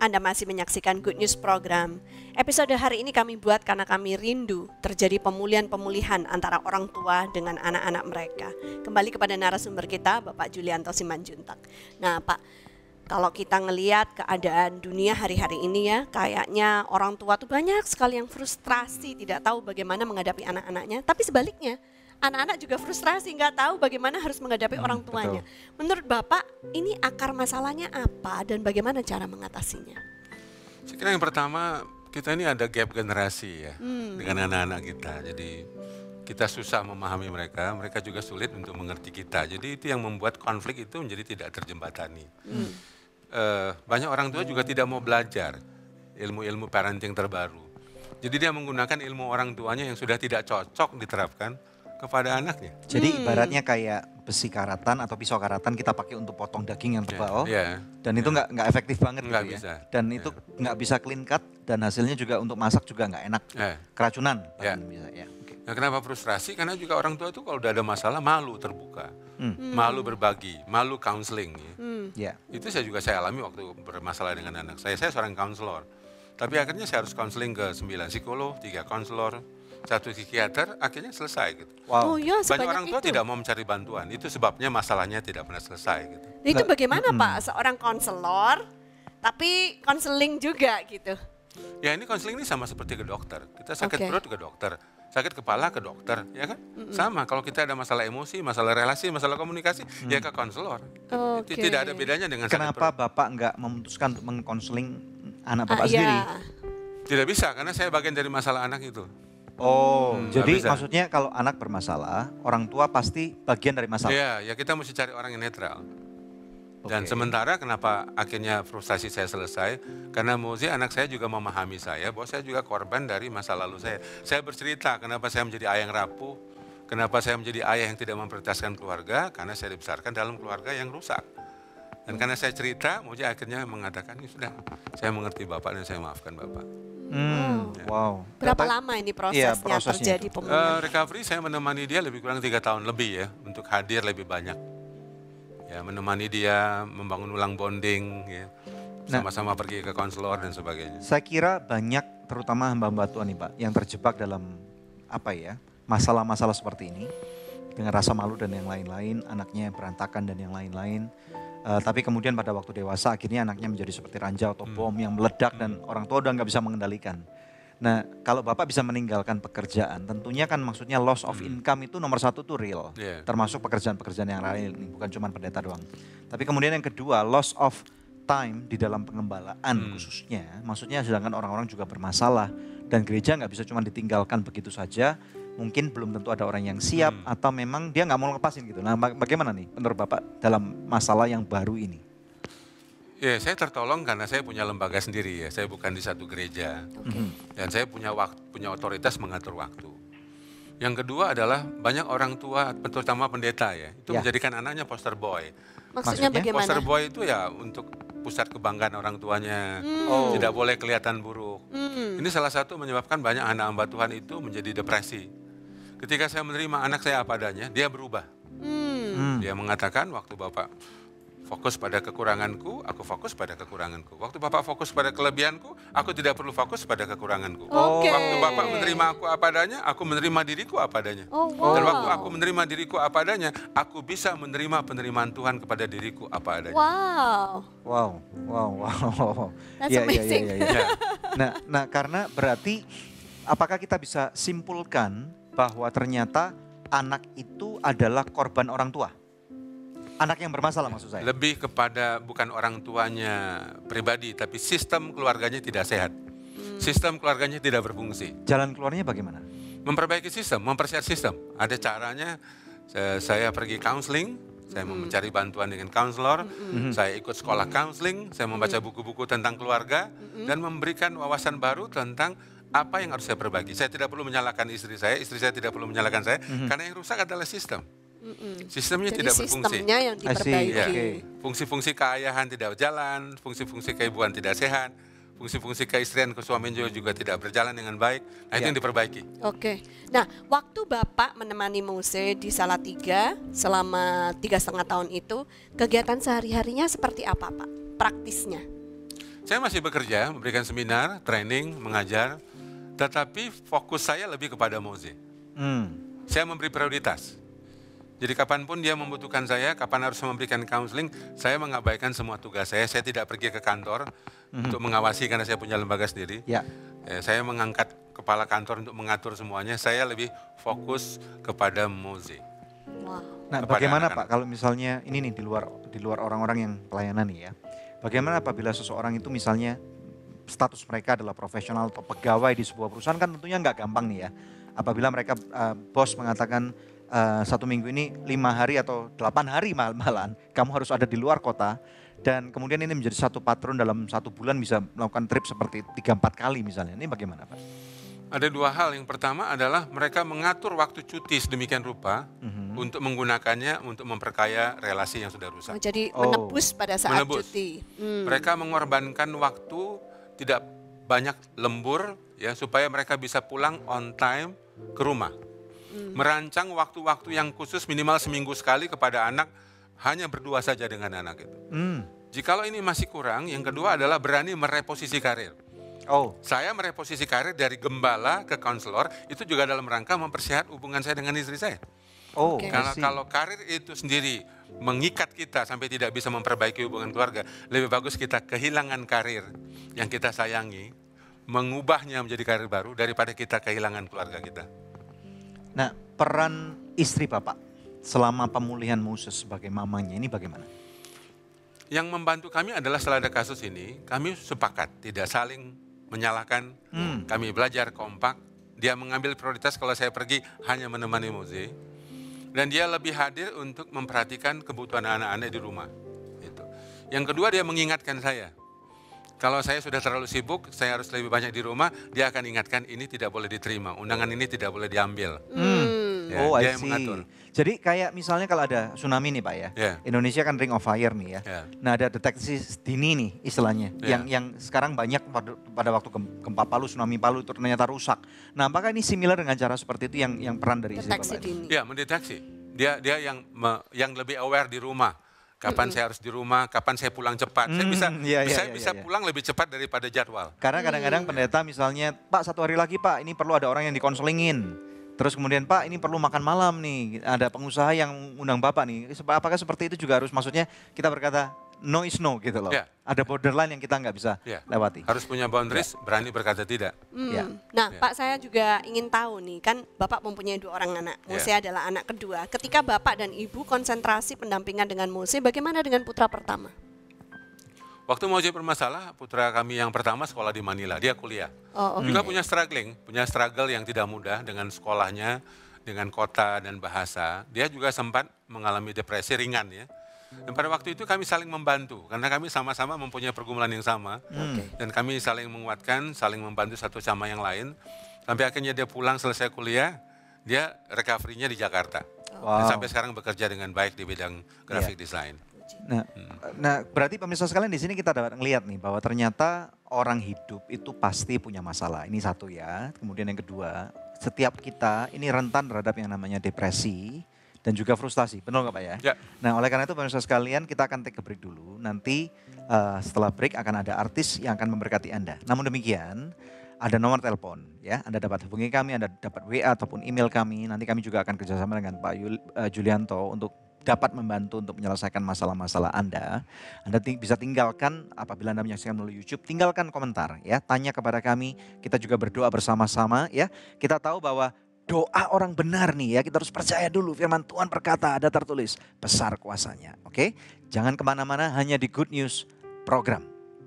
Anda masih menyaksikan Good News Program. Episode hari ini kami buat karena kami rindu terjadi pemulihan-pemulihan antara orang tua dengan anak-anak mereka. Kembali kepada narasumber kita, Bapak Julianto Simanjuntak. Nah Pak, kalau kita ngelihat keadaan dunia hari-hari ini ya, kayaknya orang tua tuh banyak sekali yang frustrasi, tidak tahu bagaimana menghadapi anak-anaknya. Tapi sebaliknya, anak-anak juga frustrasi, nggak tahu bagaimana harus menghadapi orang tuanya. Betul. Menurut Bapak, ini akar masalahnya apa dan bagaimana cara mengatasinya? Saya kira yang pertama, kita ini ada gap generasi ya dengan anak-anak kita. Jadi kita susah memahami mereka, mereka juga sulit untuk mengerti kita. Jadi itu yang membuat konflik itu menjadi tidak terjembatani. Banyak orang tua juga tidak mau belajar ilmu-ilmu parenting terbaru. Jadi dia menggunakan ilmu orang tuanya yang sudah tidak cocok diterapkan kepada anaknya. Jadi ibaratnya kayak besi karatan atau pisau karatan kita pakai untuk potong daging yang tebal, dan itu nggak efektif banget nggak gitu bisa. Ya. Dan itu nggak bisa clean cut dan hasilnya juga untuk masak juga nggak enak, keracunan. Bisa, ya. Okay. Nah, kenapa frustrasi? Karena juga orang tua itu kalau udah ada masalah malu terbuka, malu berbagi, malu counseling. Ya. Itu saya alami waktu bermasalah dengan anak saya. Saya seorang counselor, tapi akhirnya saya harus counseling ke 9 psikolog, 3 konselor, 1 psikiater, akhirnya selesai gitu. Wow. Oh ya, banyak orang tua tidak mau mencari bantuan, itu sebabnya masalahnya tidak pernah selesai gitu. Itu bagaimana Pak, seorang konselor tapi konseling juga gitu? Ya ini konseling ini sama seperti ke dokter, kita sakit perut ke dokter, sakit kepala ke dokter, ya kan? Sama, kalau kita ada masalah emosi, masalah relasi, masalah komunikasi, ya ke konselor. Tidak ada bedanya dengan sakit perut. Kenapa Bapak nggak memutuskan untuk mengkonseling anak Bapak sendiri? Tidak bisa, karena saya bagian dari masalah anak itu. Jadi maksudnya kalau anak bermasalah, orang tua pasti bagian dari masalah. Iya, ya kita mesti cari orang yang netral. Dan sementara kenapa akhirnya frustasi saya selesai, karena mesti anak saya juga memahami saya bahwa saya juga korban dari masa lalu saya. Saya bercerita kenapa saya menjadi ayah yang rapuh, kenapa saya menjadi ayah yang tidak memprioritaskan keluarga, karena saya dibesarkan dalam keluarga yang rusak. Dan karena saya cerita, Moji akhirnya mengatakan, ini sudah, saya mengerti Bapak dan saya maafkan Bapak. Wow. Berapa lama ini prosesnya terjadi pemulihan? Recovery saya menemani dia lebih kurang 3 tahun lebih ya, untuk hadir lebih banyak. Ya, menemani dia, membangun ulang bonding, ya, sama-sama pergi ke konselor dan sebagainya. Saya kira banyak, terutama hamba-hamba Tuhan nih Pak, yang terjebak dalam masalah-masalah seperti ini, dengan rasa malu dan yang lain-lain, anaknya berantakan dan yang lain-lain. Tapi kemudian pada waktu dewasa akhirnya anaknya menjadi seperti ranjau atau bom yang meledak dan orang tua udah nggak bisa mengendalikan. Nah kalau Bapak bisa meninggalkan pekerjaan tentunya kan maksudnya loss of income itu nomor 1 tuh real. Termasuk pekerjaan-pekerjaan yang lain, bukan cuma pendeta doang. Tapi kemudian yang kedua loss of time di dalam pengembalaan khususnya. Maksudnya sedangkan orang-orang juga bermasalah dan gereja nggak bisa cuma ditinggalkan begitu saja. Mungkin belum tentu ada orang yang siap atau memang dia nggak mau lepasin gitu. Nah bagaimana nih menurut Bapak dalam masalah yang baru ini? Ya saya tertolong karena saya punya lembaga sendiri ya, saya bukan di satu gereja. Dan saya punya otoritas mengatur waktu. Yang kedua adalah banyak orang tua, terutama pendeta ya, itu menjadikan anaknya poster boy. Maksudnya bagaimana? Poster boy itu ya untuk pusat kebanggaan orang tuanya, tidak boleh kelihatan buruk. Ini salah satu menyebabkan banyak anak hamba Tuhan itu menjadi depresi. Ketika saya menerima anak saya apa adanya, dia berubah. Dia mengatakan, waktu Bapak fokus pada kekuranganku, aku fokus pada kekuranganku. Waktu Bapak fokus pada kelebihanku, aku tidak perlu fokus pada kekuranganku. Waktu Bapak menerima aku apa adanya, aku menerima diriku apa adanya. Dan waktu aku menerima diriku apa adanya, aku bisa menerima penerimaan Tuhan kepada diriku apa adanya. Wow. That's amazing. Nah, karena berarti apakah kita bisa simpulkan bahwa ternyata anak itu adalah korban orang tua? Anak yang bermasalah maksud saya. Lebih kepada bukan orang tuanya pribadi, tapi sistem keluarganya tidak sehat. Sistem keluarganya tidak berfungsi. Jalan keluarnya bagaimana? Memperbaiki sistem, mempersiap sistem. Ada caranya, saya pergi counseling, saya mau mencari bantuan dengan konselor, saya ikut sekolah counseling, saya membaca buku-buku tentang keluarga, dan memberikan wawasan baru tentang apa yang harus saya perbaiki. Saya tidak perlu menyalahkan istri saya tidak perlu menyalahkan saya, karena yang rusak adalah sistem. Sistemnya jadi tidak berfungsi. Sistemnya yang diperbaiki. Fungsi-fungsi keayahan tidak berjalan, fungsi-fungsi keibuan tidak sehat, fungsi-fungsi keistrian kesuamian juga tidak berjalan dengan baik. Nah itu yang diperbaiki. Nah waktu Bapak menemani Mose di Salatiga selama 3,5 tahun itu, kegiatan sehari-harinya seperti apa Pak? Praktisnya? Saya masih bekerja, memberikan seminar, training, mengajar, tetapi fokus saya lebih kepada Moze. Saya memberi prioritas. Jadi kapanpun dia membutuhkan saya, kapan harus memberikan counseling, saya mengabaikan semua tugas saya. Saya tidak pergi ke kantor untuk mengawasi karena saya punya lembaga sendiri. Ya. Saya mengangkat kepala kantor untuk mengatur semuanya. Saya lebih fokus kepada Moze. Nah, bagaimana Pak kalau misalnya ini nih di luar orang-orang yang pelayanan nih ya. Bagaimana apabila seseorang itu misalnya status mereka adalah profesional atau pegawai di sebuah perusahaan, kan tentunya nggak gampang nih ya. Apabila mereka bos mengatakan 1 minggu ini 5 hari atau 8 hari malahan kamu harus ada di luar kota, dan kemudian ini menjadi satu patron dalam 1 bulan bisa melakukan trip seperti 3-4 kali misalnya. Ini bagaimana Pak? Ada 2 hal. Yang pertama adalah mereka mengatur waktu cuti sedemikian rupa untuk menggunakannya untuk memperkaya relasi yang sudah rusak. Jadi menebus pada saat cuti. Mereka mengorbankan waktu, tidak banyak lembur ya, supaya mereka bisa pulang on time ke rumah. Merancang waktu-waktu yang khusus minimal seminggu sekali kepada anak, hanya berdua saja dengan anak itu. Jikalau ini masih kurang, yang kedua adalah berani mereposisi karir. Saya mereposisi karir dari gembala ke konselor, itu juga dalam rangka mempersehat hubungan saya dengan istri saya. Karena kalau karir itu sendiri mengikat kita sampai tidak bisa memperbaiki hubungan keluarga, lebih bagus kita kehilangan karir yang kita sayangi, mengubahnya menjadi karir baru daripada kita kehilangan keluarga kita. Nah, peran istri Bapak selama pemulihan Moses sebagai mamanya ini bagaimana? Yang membantu kami adalah setelah ada kasus ini, kami sepakat tidak saling menyalahkan. Kami belajar kompak. Dia mengambil prioritas kalau saya pergi hanya menemani Moze. Dan dia lebih hadir untuk memperhatikan kebutuhan anak-anak di rumah. Itu. Yang kedua, dia mengingatkan saya. Kalau saya sudah terlalu sibuk, saya harus lebih banyak di rumah, dia akan ingatkan ini tidak boleh diterima, undangan ini tidak boleh diambil. Ya, dia yang mengatur. Jadi kayak misalnya kalau ada tsunami nih Pak ya, Indonesia kan ring of fire nih ya. Nah, ada deteksi dini nih istilahnya, yang sekarang banyak pada waktu gempa Palu, tsunami Palu itu ternyata rusak. Nah, apakah ini similar dengan cara seperti itu yang peran dari istri Bapak? Ya, mendeteksi. Dia yang lebih aware di rumah. Kapan saya harus di rumah, kapan saya pulang cepat. Saya bisa pulang lebih cepat daripada jadwal. Karena kadang-kadang pendeta misalnya, Pak 1 hari lagi Pak, ini perlu ada orang yang dikonselingin. Terus kemudian Pak ini perlu makan malam nih, ada pengusaha yang undang Bapak nih. Apakah seperti itu juga harus, maksudnya kita berkata no is no gitu loh. Ada borderline yang kita nggak bisa lewati. Harus punya boundaries, berani berkata tidak. Nah Pak, saya juga ingin tahu nih, kan Bapak mempunyai 2 orang anak, Mose adalah anak kedua. Ketika Bapak dan Ibu konsentrasi pendampingan dengan Mose, bagaimana dengan putra pertama? Waktu Mose bermasalah, putra kami yang pertama sekolah di Manila, dia kuliah. Juga punya struggle yang tidak mudah dengan sekolahnya, dengan kota dan bahasa. Dia juga sempat mengalami depresi ringan ya. Dan pada waktu itu kami saling membantu, karena kami sama-sama mempunyai pergumulan yang sama. Dan kami saling menguatkan, saling membantu satu sama yang lain. Sampai akhirnya dia pulang selesai kuliah, dia recovery-nya di Jakarta. Dan sampai sekarang bekerja dengan baik di bidang graphic design. Nah, berarti pemirsa sekalian di sini kita dapat melihat nih bahwa ternyata orang hidup itu pasti punya masalah. Ini satu ya. Kemudian yang kedua, setiap kita ini rentan terhadap yang namanya depresi dan juga frustasi. Benar nggak Pak ya? Nah, oleh karena itu pemirsa sekalian kita akan take a break dulu. Nanti setelah break akan ada artis yang akan memberkati Anda. Namun demikian, ada nomor telepon ya. Anda dapat hubungi kami, Anda dapat WA ataupun email kami. Nanti kami juga akan kerjasama dengan Pak Julianto untuk dapat membantu untuk menyelesaikan masalah-masalah Anda. Anda bisa tinggalkan, apabila Anda menyaksikan melalui YouTube, tinggalkan komentar ya, tanya kepada kami, kita juga berdoa bersama-sama ya. Kita tahu bahwa doa orang benar nih ya, kita harus percaya dulu firman Tuhan berkata, ada tertulis, besar kuasanya. Oke, jangan kemana-mana, hanya di Good News program.